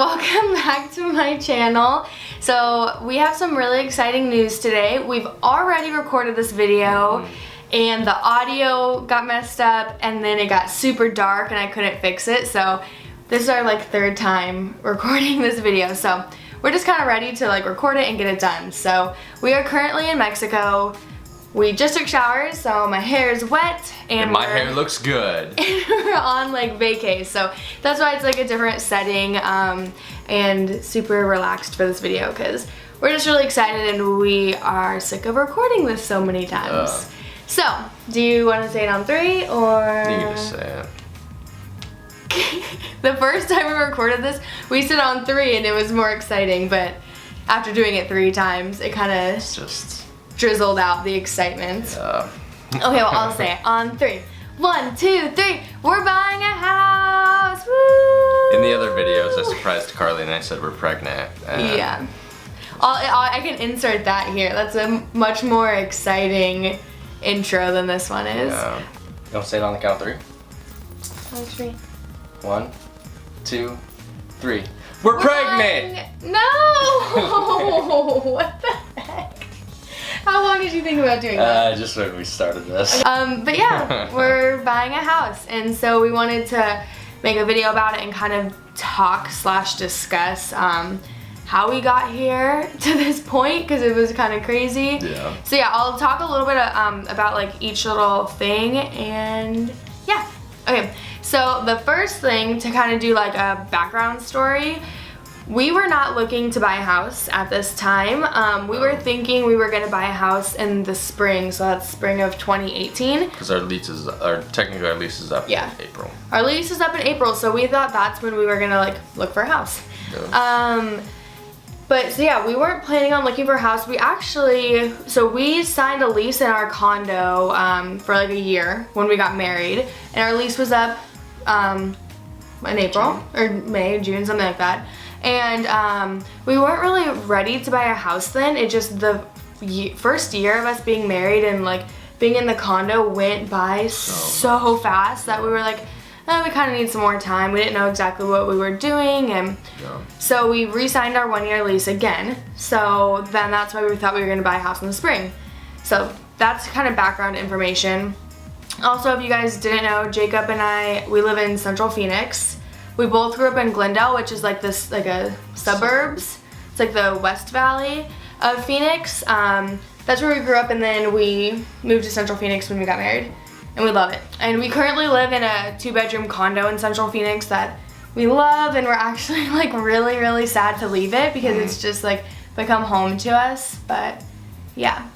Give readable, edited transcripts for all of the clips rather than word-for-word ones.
welcome back to my channel. So we have some really exciting news today. We've already recorded this video and the audio got messed up and then it got super dark and I couldn't fix it. So this is our third time recording this video. So we're just kind of ready to record it and get it done. So we are currently in Mexico. We just took showers, so my hair is wet and my hair looks good. And we're on vacay, so that's why it's a different setting and super relaxed for this video because we're just really excited and we are sick of recording this so many times. So, do you want to say it on 3 or? You can just say it. The first time we recorded this, we said on 3 and it was more exciting, but after doing it 3 times, it kind of just drizzled out the excitement. Yeah. Okay, well, I'll say it on 3. 1, 2, 3. We're buying a house. Woo! In the other videos, I surprised Carly and I said we're pregnant. Yeah. I can insert that here. That's a much more exciting intro than this one is. Yeah. You want to say it on the count of 3? On 3. 1, 2, 3. We're pregnant! No! What the heck? How long did you think about doing that? Just when we started this. But yeah, we're buying a house, and so we wanted to make a video about it and kind of talk/discuss how we got here to this point because it was kind of crazy. Yeah. So yeah, I'll talk a little bit about each little thing, and yeah. Okay, so the first thing to kind of do a background story. We were not looking to buy a house at this time. We were thinking we were going to buy a house in the spring, so that's spring of 2018. Because technically our lease is up in April. Our lease is up in April, so we thought that's when we were going to look for a house. Yeah. But so yeah, we weren't planning on looking for a house. We signed a lease in our condo for a year when we got married, and our lease was up in April or May, June, something like that. And we weren't really ready to buy a house then. It just the first year of us being married and being in the condo went by so fast that we were we kind of need some more time. We didn't know exactly what we were doing, and so we re-signed our 1-year lease again. So then that's why we thought we were going to buy a house in the spring. So that's kind of background information. Also, if you guys didn't know, Jacob and I, we live in Central Phoenix. We both grew up in Glendale, which is a suburbs. It's the West Valley of Phoenix. That's where we grew up, and then we moved to Central Phoenix when we got married, and we love it. And we currently live in a 2-bedroom condo in Central Phoenix that we love, and we're actually really, really sad to leave it because it's just become home to us. But yeah.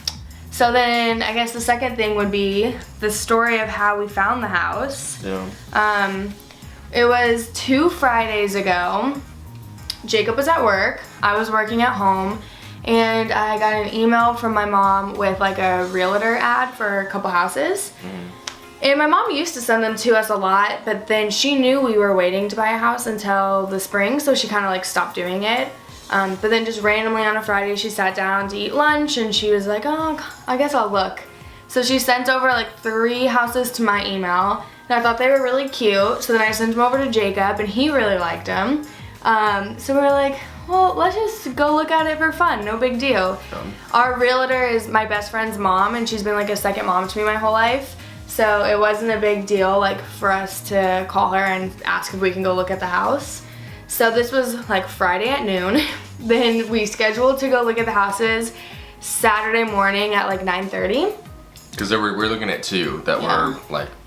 So then I guess the second thing would be the story of how we found the house. Yeah. It was 2 Fridays ago. Jacob was at work, I was working at home, and I got an email from my mom with a realtor ad for a couple houses. And my mom used to send them to us a lot, but then she knew we were waiting to buy a house until the spring, so she kind of stopped doing it. But then just randomly on a Friday, she sat down to eat lunch and she was like, oh, I guess I'll look. So she sent over 3 houses to my email. And I thought they were really cute, so then I sent them over to Jacob, and he really liked them. So we were well, let's just go look at it for fun, no big deal. Our realtor is my best friend's mom, and she's been a second mom to me my whole life. So it wasn't a big deal for us to call her and ask if we can go look at the house. So this was Friday at noon. Then we scheduled to go look at the houses Saturday morning at 9:30. Because we're looking at 2 that were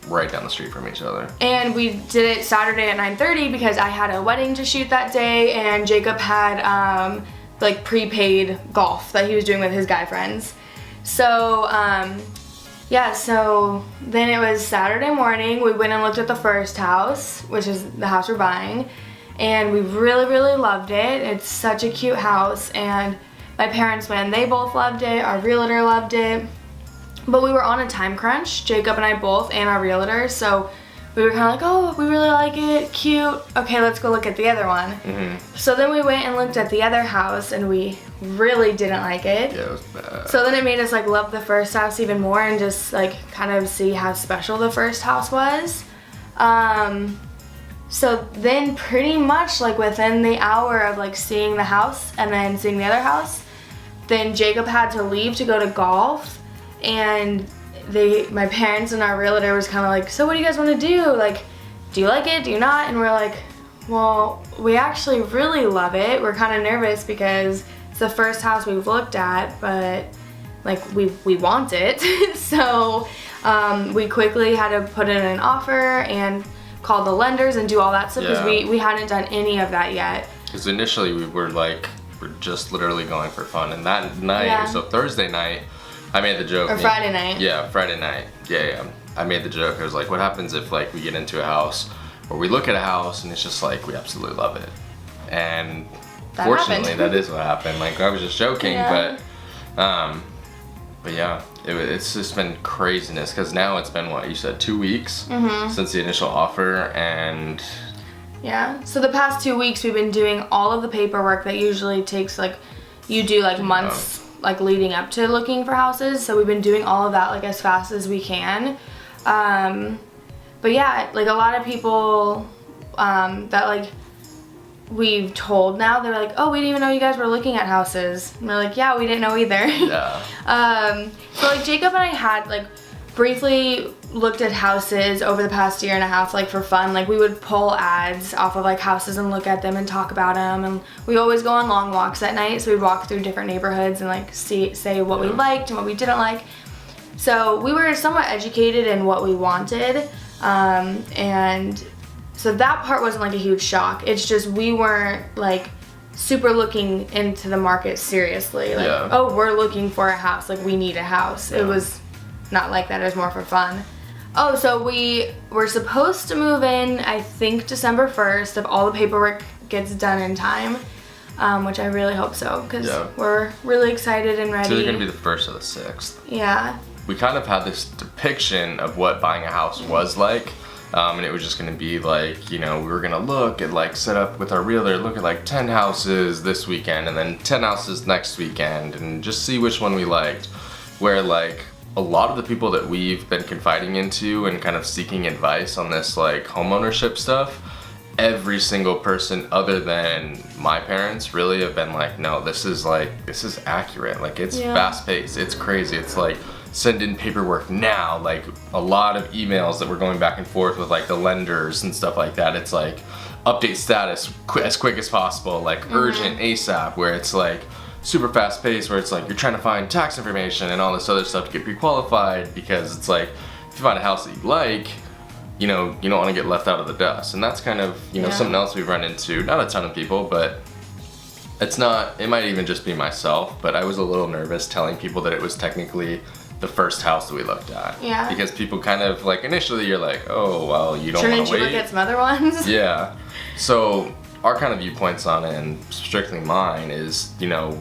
right down the street from each other. And we did it Saturday at 9:30 because I had a wedding to shoot that day, and Jacob had prepaid golf that he was doing with his guy friends. So yeah, so then it was Saturday morning. We went and looked at the first house, which is the house we're buying, and we really, really loved it. It's such a cute house, and my parents went, they both loved it. Our realtor loved it. But we were on a time crunch, Jacob and I both, and our realtor, so we were kind of oh, we really like it, cute, okay, let's go look at the other one. So then we went and looked at the other house, and we really didn't like it. Yeah, it was bad. So then it made us love the first house even more and just kind of see how special the first house was. So then pretty much like within the hour of like seeing the house and then seeing the other house, then Jacob had to leave to go to golf, and my parents and our realtor was kind of like, so what do you guys want to do? Like, do you like it? Do you not? And we're like, well, we actually really love it. We're kind of nervous because it's the first house we've looked at, but like we want it. So we quickly had to put in an offer and call the lenders and do all that stuff because we hadn't done any of that yet. Because initially we're just literally going for fun, and that night, so Thursday night, I made the joke. Or Friday night. Yeah, Friday night. Yeah. I made the joke. I was like, what happens if like we get into a house or we look at a house and it's just like we absolutely love it? And fortunately, that is what happened. Like, I was just joking, but yeah, it's just been craziness because now it's been what you said, 2 weeks since the initial offer, and yeah. So the past 2 weeks we've been doing all of the paperwork that usually takes like you do like months like leading up to looking for houses. So we've been doing all of that like as fast as we can. But yeah, like a lot of people that like we've told now, they're like, oh, we didn't even know you guys were looking at houses. And we're like, yeah, we didn't know either. Yeah. So like Jacob and I had like briefly looked at houses over the past year and a half, like for fun. Like we would pull ads off of like houses and look at them and talk about them. And we always go on long walks at night, so we'd walk through different neighborhoods and like say what we liked and what we didn't like. So we were somewhat educated in what we wanted, and so that part wasn't like a huge shock. It's just we weren't like super looking into the market seriously. Like, oh, we're looking for a house. Like, we need a house. It was not like that. It was more for fun. Oh, so we were supposed to move in, I think, December 1st if all the paperwork gets done in time, which I really hope so because we're really excited and ready. So they're going to be the 1st or the 6th. Yeah. We kind of had this depiction of what buying a house was like. And it was just gonna be like, you know, we were gonna look at like set up with our realtor, look at like 10 houses this weekend and then 10 houses next weekend and just see which one we liked. Where like a lot of the people that we've been confiding into and kind of seeking advice on this like homeownership stuff, every single person other than my parents really have been like, no, this is accurate. Like it's fast paced, it's crazy. It's like, send in paperwork now, like a lot of emails that we're going back and forth with like the lenders and stuff like that. It's like update status as quick as possible, like urgent ASAP, where it's like super fast paced, where it's like you're trying to find tax information and all this other stuff to get pre-qualified, because it's like if you find a house that you like, you know, you don't want to get left out of the dust. And that's kind of, you know, something else we've run into, not a ton of people, but it might even just be myself, but I was a little nervous telling people that it was technically the first house that we looked at. Yeah. Because people kind of like, initially you're like, oh, well, you don't want to wait. Shouldn't you look at some other ones? Yeah. So our kind of viewpoints on it, and strictly mine, is, you know,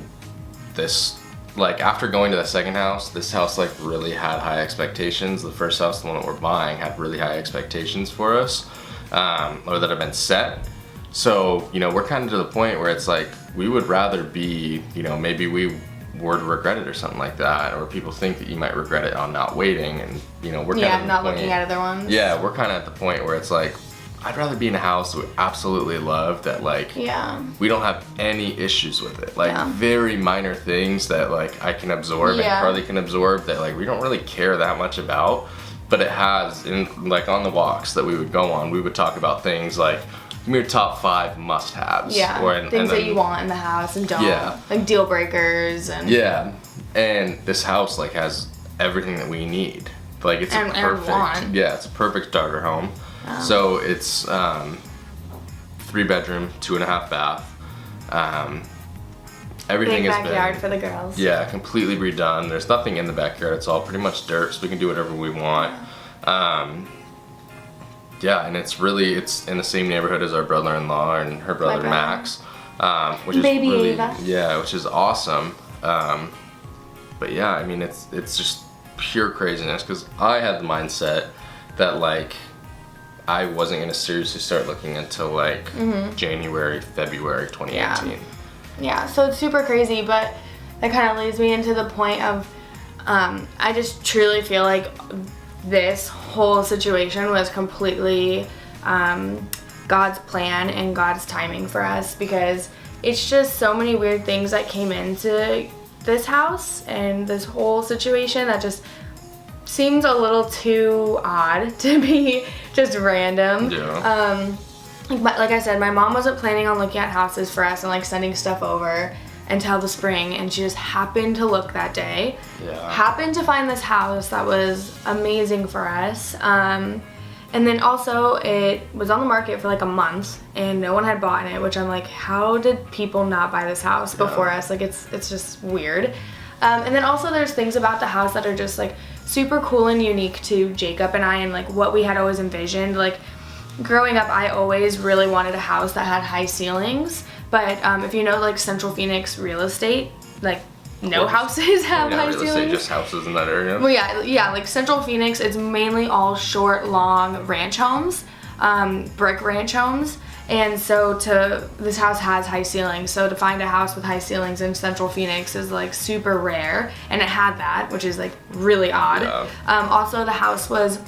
this, like after going to the second house, this house like really had high expectations. The first house, the one that we're buying, had really high expectations for us, or that have been set. So, you know, we're kind of to the point where it's like, we would rather be, you know, maybe we were to regret it or something like that, or people think that you might regret it on not waiting, and you know, we're kind of not looking at other ones. Yeah, we're kind of at the point where it's like, I'd rather be in a house that we absolutely love, that like we don't have any issues with it, like very minor things that like I can absorb and Carly can absorb, that like we don't really care that much about, but it has, in like on the walks that we would go on, we would talk about things like your top 5 must-haves. Yeah, things that you want in the house and don't. Yeah. Like deal breakers and... Yeah, and this house like has everything that we need. Like it's a perfect... Yeah, it's a perfect starter home. Wow. So it's 3-bedroom, 2.5 bath. Everything big has backyard been... for the girls. Yeah, completely redone. There's nothing in the backyard. It's all pretty much dirt, so we can do whatever we want. Yeah, and it's in the same neighborhood as our brother-in-law and her brother Max, which is Baby really Ava. Which is awesome. But yeah, I mean it's just pure craziness, because I had the mindset that like I wasn't gonna seriously start looking until like January, February 2018. Yeah, so it's super crazy, but that kind of leads me into the point of I just truly feel like this whole situation was completely God's plan and God's timing for us, because it's just so many weird things that came into this house and this whole situation that just seems a little too odd to be just random. Yeah. Like I said, my mom wasn't planning on looking at houses for us and like sending stuff over until the spring, and she just happened to look that day. Yeah. Happened to find this house that was amazing for us. And then also it was on the market for like a month and no one had bought in it, which I'm like, how did people not buy this house before us? Like it's just weird. And then also there's things about the house that are just like super cool and unique to Jacob and I, and like what we had always envisioned. Like growing up, I always really wanted a house that had high ceilings, but if you know like Central Phoenix real estate, like no houses have high real ceilings. estate, just houses in that area. Well, yeah, like Central Phoenix, it's mainly all short, long ranch homes, brick ranch homes, and so this house has high ceilings. So to find a house with high ceilings in Central Phoenix is like super rare, and it had that, which is like really odd. Yeah. Also, the house was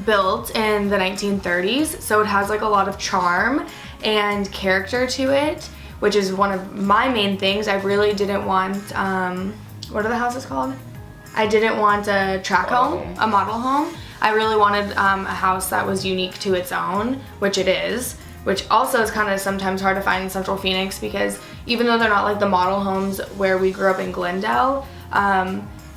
built in the 1930s, so it has like a lot of charm and character to it, which is one of my main things. I really didn't want, what are the houses called? I didn't want a track home, a model home. I really wanted a house that was unique to its own, which it is, which also is kind of sometimes hard to find in Central Phoenix, because even though they're not like the model homes where we grew up in Glendale,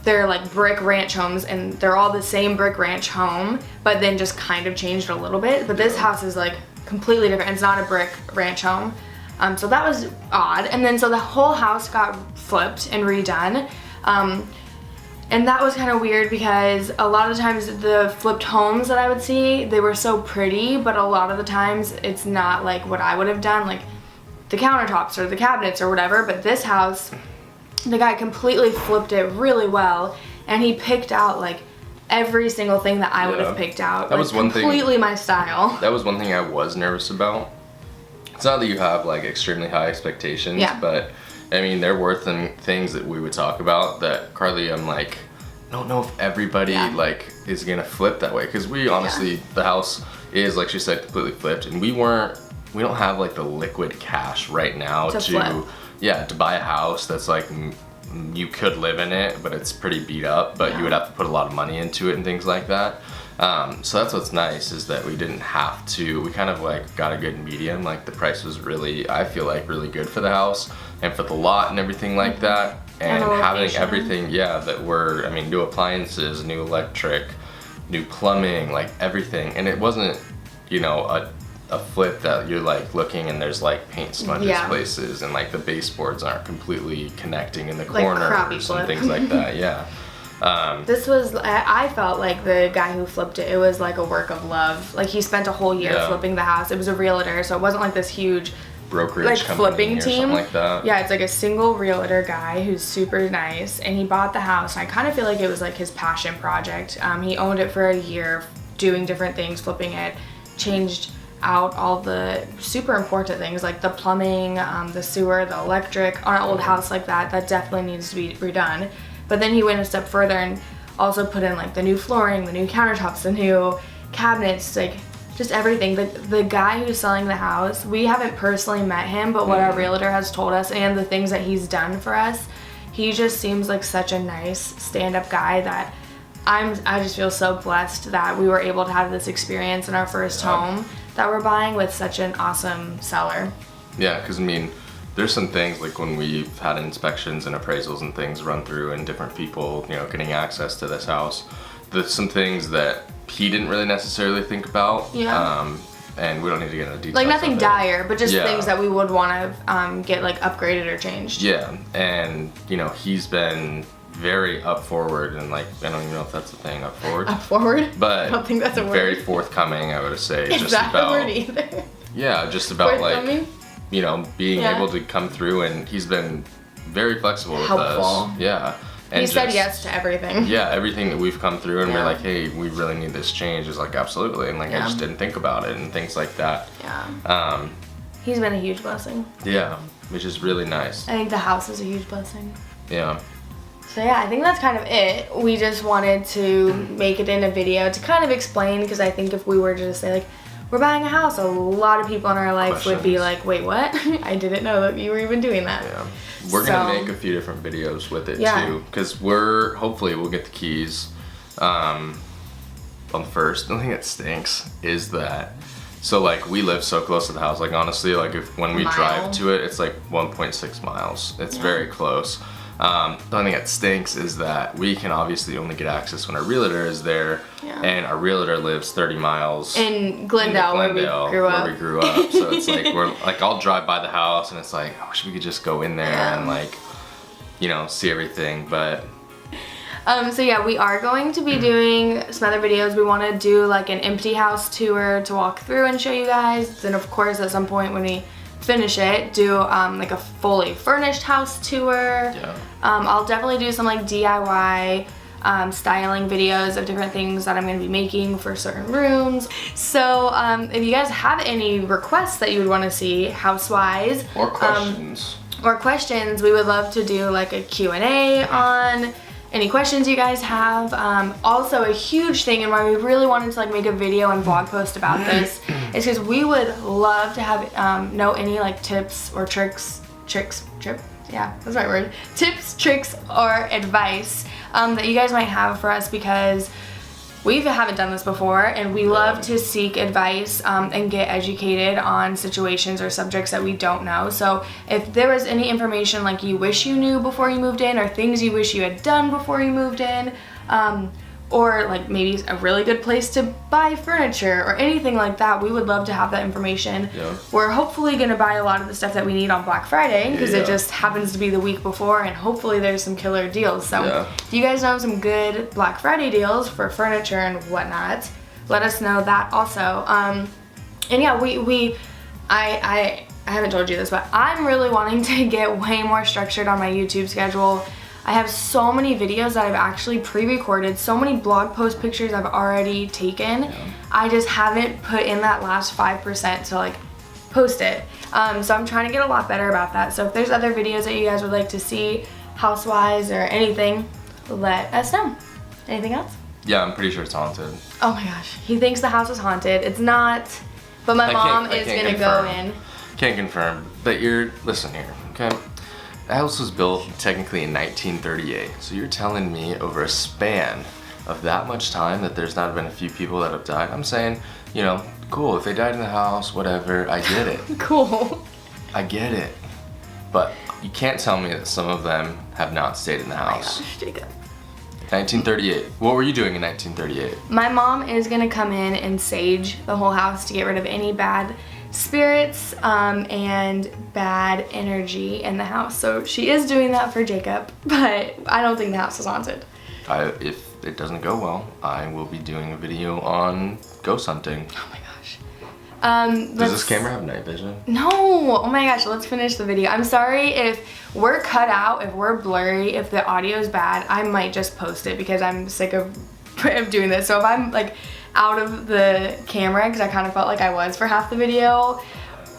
they're like brick ranch homes, and they're all the same brick ranch home, but then just kind of changed a little bit. But this house is like completely different. It's not a brick ranch home. So that was odd. And then so the whole house got flipped and redone. And that was kind of weird, because a lot of times the flipped homes that I would see, they were so pretty, but a lot of the times it's not like what I would have done, like the countertops or the cabinets or whatever. But this house, the guy completely flipped it really well, and he picked out like every single thing that I would have picked out. That like, was one thing. Completely my style. That was one thing I was nervous about. It's not that you have like extremely high expectations, but I mean there were things that we would talk about that Carly, I'm like, I don't know if everybody like is gonna flip that way, because we honestly the house is, like she said, completely flipped, and we don't have like the liquid cash right now to buy a house that's like you could live in it, but it's pretty beat up, but you would have to put a lot of money into it and things like that. So that's what's nice, is that we didn't have to, we kind of like got a good medium. Like the price was really, I feel like, really good for the house and for the lot and everything like that. And having everything, that were, I mean, new appliances, new electric, new plumbing, like everything. And it wasn't, you know, a flip that you're like looking and there's like paint smudges places, and like the baseboards aren't completely connecting in the corners and things like that. This was, I felt like the guy who flipped it, it was like a work of love. Like he spent a whole year flipping the house. It was a realtor, so it wasn't like this huge brokerage like company flipping or team. Something like that. Yeah, it's like a single realtor guy who's super nice, and he bought the house. And I kind of feel like it was like his passion project. He owned it for a year, doing different things, flipping it, changed out all the super important things like the plumbing, the sewer, the electric. On an old house like that definitely needs to be redone. But then he went a step further and also put in like the new flooring, the new countertops, the new cabinets, like just everything. The guy who's selling the house, we haven't personally met him, but what our realtor has told us and the things that he's done for us, he just seems like such a nice stand-up guy that I just feel so blessed that we were able to have this experience in our first home that we're buying with such an awesome seller. Yeah, because I mean, there's some things like when we've had inspections and appraisals and things run through and different people, you know, getting access to this house, there's some things that he didn't really necessarily think about. And we don't need to get into details. Like nothing dire, but just things that we would want to get like upgraded or changed. Yeah, and you know, he's been very up forward, and like, I don't even know if that's a thing, up forward. Up forward? But I don't think that's a word. Very forthcoming, I would say. Is just that about, a word either? Yeah, just about like, you know, being able to come through, and he's been very flexible with us. Yeah. And he said yes to everything. Yeah, everything that we've come through, and we're like, hey, we really need this change. Is like, absolutely, and like I just didn't think about it and things like that. Yeah. He's been a huge blessing. Yeah, which is really nice. I think the house is a huge blessing. Yeah. So yeah, I think that's kind of it. We just wanted to make it in a video to kind of explain, because I think if we were to just say like, we're buying a house, a lot of people in our life would be Questions. like, wait, what? I didn't know that you were even doing that. Yeah. We're gonna make a few different videos with it Yeah. too, because hopefully we'll get the keys on the first. The thing that stinks is that, so like we live so close to the house. Like honestly, like when we Mile. drive to it, it's like 1.6 miles. It's very close. The only thing that stinks is that we can obviously only get access when our realtor is there, Yeah. and our realtor lives 30 miles In Glendale, where we grew up. So it's like I'll drive by the house and it's like, I wish we could just go in there Yeah. and like, see everything. But So yeah, we are going to be doing some other videos. We want to do like an empty house tour to walk through and show you guys. Then of course at some point when we finish it, do like a fully furnished house tour. Yeah. I'll definitely do some like DIY styling videos of different things that I'm going to be making for certain rooms. So if you guys have any requests that you would want to see house-wise or questions. or questions, we would love to do like a Q&A on any questions you guys have. Also a huge thing and why we really wanted to like make a video and vlog post about this is because we would love to have know any like tips or tricks, yeah, that's the right word. Tips, tricks, or advice that you guys might have for us, because we haven't done this before and we love to seek advice and get educated on situations or subjects that we don't know. So if there was any information like you wish you knew before you moved in, or things you wish you had done before you moved in, or like maybe a really good place to buy furniture or anything like that, we would love to have that information. Yeah. We're hopefully going to buy a lot of the stuff that we need on Black Friday, because Yeah. it just happens to be the week before, and hopefully there's some killer deals. So Yeah. if you guys know some good Black Friday deals for furniture and whatnot, let us know that also. And yeah, I haven't told you this, but I'm really wanting to get way more structured on my YouTube schedule. I have so many videos that I've actually pre-recorded, so many blog post pictures I've already taken. Yeah. I just haven't put in that last 5% to like post it. So I'm trying to get a lot better about that. So if there's other videos that you guys would like to see, house-wise or anything, let us know. Anything else? Yeah, I'm pretty sure it's haunted. Oh my gosh, he thinks the house is haunted. It's not, but my mom is gonna go in. Can't confirm, but listen here, okay? The house was built technically in 1938, so you're telling me over a span of that much time that there's not been a few people that have died? I'm saying, cool, if they died in the house, whatever, I get it. Cool. I get it. But you can't tell me that some of them have not stayed in the Oh my house. gosh, Jacob. 1938. What were you doing in 1938? My mom is gonna come in and sage the whole house to get rid of any bad spirits and bad energy in the house. So she is doing that for Jacob, but I don't think the house is haunted. If it doesn't go well, I will be doing a video on ghost hunting. Oh my gosh. Does this camera have night vision? No. Oh my gosh, let's finish the video. I'm sorry if we're cut out, if we're blurry, if the audio is bad. I might just post it because I'm sick of doing this. So if I'm like out of the camera, because I kind of felt like I was for half the video,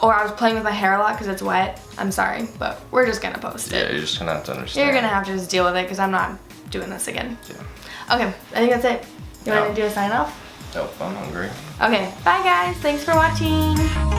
or I was playing with my hair a lot because it's wet, I'm sorry, but we're just gonna post Yeah, it. you're just gonna have to understand. You're gonna have to just deal with it because I'm not doing this again. Yeah. Okay, I think that's it. You want Yeah. to do a sign off? Nope, I'm hungry. Okay, bye guys. Thanks for watching.